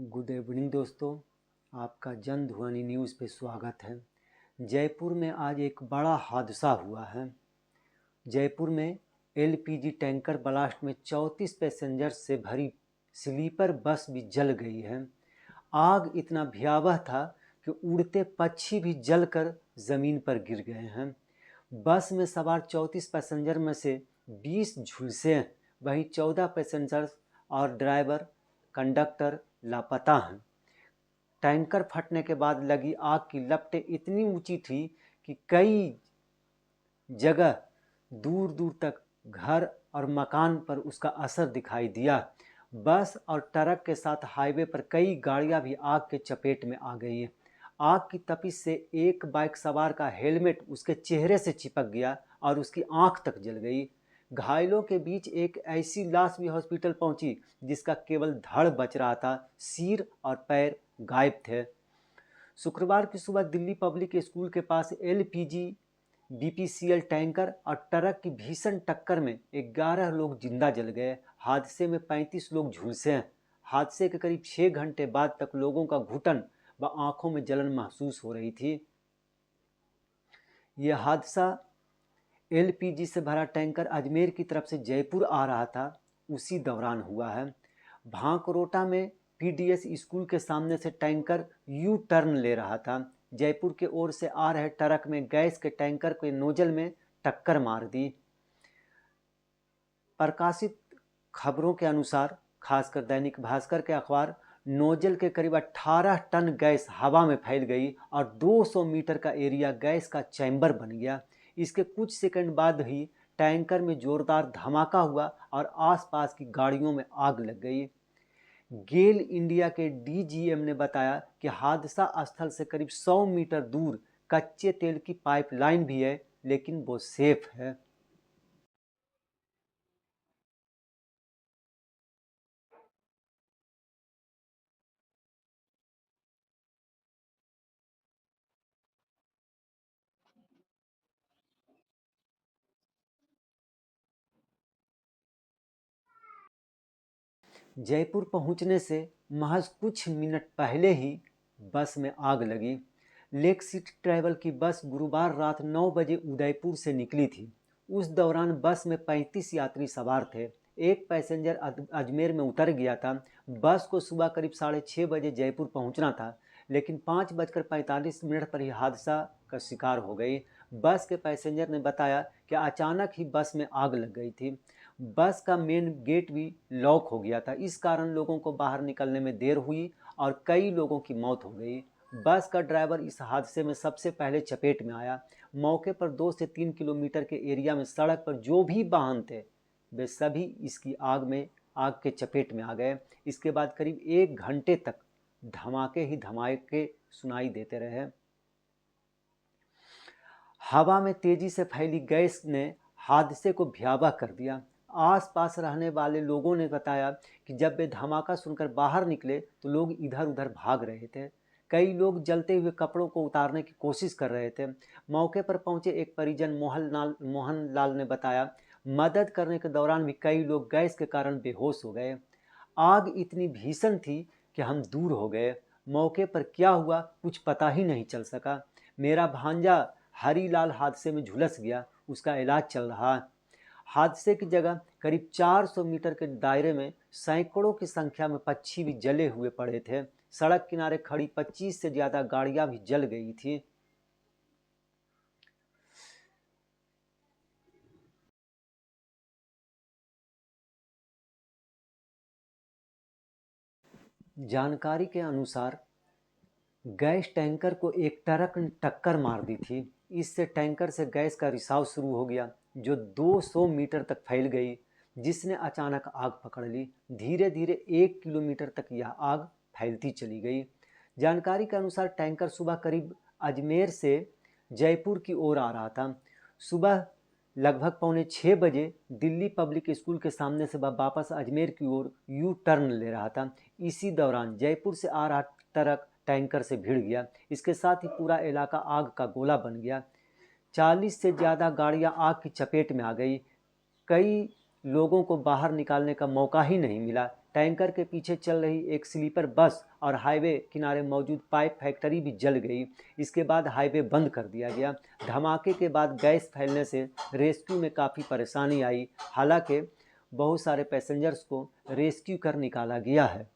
Good evening दोस्तों, आपका जन ध्वनि न्यूज़ पे स्वागत है। जयपुर में आज एक बड़ा हादसा हुआ है। जयपुर में एलपीजी टैंकर ब्लास्ट में 34 पैसेंजर से भरी स्लीपर बस भी जल गई है। आग इतना भयावह था कि उड़ते पक्षी भी जलकर ज़मीन पर गिर गए हैं। बस में सवार 34 पैसेंजर में से 20 झुलसे हैं, वहीं 14 पैसेंजर और ड्राइवर कंडक्टर लापता हैं। टैंकर फटने के बाद लगी आग की लपटें इतनी ऊंची थी कि कई जगह दूर दूर तक घर और मकान पर उसका असर दिखाई दिया। बस और ट्रक के साथ हाईवे पर कई गाड़ियां भी आग के चपेट में आ गई हैं। आग की तपिश से एक बाइक सवार का हेलमेट उसके चेहरे से चिपक गया और उसकी आंख तक जल गई। घायलों के बीच एक ऐसी लाश भी हॉस्पिटल पहुंची जिसका केवल धड़ बच रहा था, सिर और पैर गायब थे। शुक्रवार की सुबह दिल्ली पब्लिक स्कूल के पास एलपीजी बीपीसीएल टैंकर और ट्रक की भीषण टक्कर में 11 लोग जिंदा जल गए। हादसे में 35 लोग झुलसे हैं। हादसे के करीब 6 घंटे बाद तक लोगों का घुटन व आंखों में जलन महसूस हो रही थी। यह हादसा एलपीजी से भरा टैंकर अजमेर की तरफ से जयपुर आ रहा था, उसी दौरान हुआ है। भांकरोटा में पीडीएस स्कूल के सामने से टैंकर यू टर्न ले रहा था। जयपुर के ओर से आ रहे ट्रक में गैस के टैंकर के नोजल में टक्कर मार दी। प्रकाशित खबरों के अनुसार, खासकर दैनिक भास्कर के अखबार, नोजल के करीब 18 टन गैस हवा में फैल गई और 200 मीटर का एरिया गैस का चैम्बर बन गया। इसके कुछ सेकंड बाद ही टैंकर में जोरदार धमाका हुआ और आसपास की गाड़ियों में आग लग गई। गेल इंडिया के डीजीएम ने बताया कि हादसा स्थल से करीब 100 मीटर दूर कच्चे तेल की पाइपलाइन भी है, लेकिन वो सेफ है। जयपुर पहुंचने से महज कुछ मिनट पहले ही बस में आग लगी। लेक सिटी ट्रैवल की बस गुरुवार रात 9 बजे उदयपुर से निकली थी। उस दौरान बस में 35 यात्री सवार थे। एक पैसेंजर अजमेर में उतर गया था। बस को सुबह करीब 6:30 बजे जयपुर पहुंचना था, लेकिन 5:45 पर ही हादसा का शिकार हो गई। बस के पैसेंजर ने बताया कि अचानक ही बस में आग लग गई थी। बस का मेन गेट भी लॉक हो गया था। इस कारण लोगों को बाहर निकलने में देर हुई और कई लोगों की मौत हो गई। बस का ड्राइवर इस हादसे में सबसे पहले चपेट में आया। मौके पर 2 से 3 किलोमीटर के एरिया में सड़क पर जो भी वाहन थे, वे सभी इसकी आग के चपेट में आ गए। इसके बाद करीब 1 घंटे तक धमाके ही धमाके सुनाई देते रहे। हवा में तेजी से फैली गैस ने हादसे को भयावह कर दिया। आसपास रहने वाले लोगों ने बताया कि जब वे धमाका सुनकर बाहर निकले तो लोग इधर उधर भाग रहे थे। कई लोग जलते हुए कपड़ों को उतारने की कोशिश कर रहे थे। मौके पर पहुंचे एक परिजन मोहन लाल ने बताया, मदद करने के दौरान भी कई लोग गैस के कारण बेहोश हो गए। आग इतनी भीषण थी कि हम दूर हो गए। मौके पर क्या हुआ कुछ पता ही नहीं चल सका। मेरा भांजा हरीलाल हादसे में झुलस गया, उसका इलाज चल रहा है। हादसे की जगह करीब 400 मीटर के दायरे में सैकड़ों की संख्या में पक्षी भी जले हुए पड़े थे। सड़क किनारे खड़ी 25 से ज्यादा गाड़ियां भी जल गई थी। जानकारी के अनुसार गैस टैंकर को एक ट्रक ने टक्कर मार दी थी। इससे टैंकर से गैस का रिसाव शुरू हो गया, जो 200 मीटर तक फैल गई, जिसने अचानक आग पकड़ ली। धीरे धीरे 1 किलोमीटर तक यह आग फैलती चली गई। जानकारी के अनुसार टैंकर सुबह करीब अजमेर से जयपुर की ओर आ रहा था। सुबह लगभग 5:45 बजे दिल्ली पब्लिक स्कूल के सामने से वह वापस अजमेर की ओर यू टर्न ले रहा था। इसी दौरान जयपुर से आ रहा ट्रक टैंकर से भिड़ गया। इसके साथ ही पूरा इलाका आग का गोला बन गया। 40 से ज़्यादा गाड़ियां आग की चपेट में आ गई। कई लोगों को बाहर निकालने का मौका ही नहीं मिला। टैंकर के पीछे चल रही एक स्लीपर बस और हाईवे किनारे मौजूद पाइप फैक्ट्री भी जल गई। इसके बाद हाईवे बंद कर दिया गया। धमाके के बाद गैस फैलने से रेस्क्यू में काफ़ी परेशानी आई। हालांकि बहुत सारे पैसेंजर्स को रेस्क्यू कर निकाला गया है।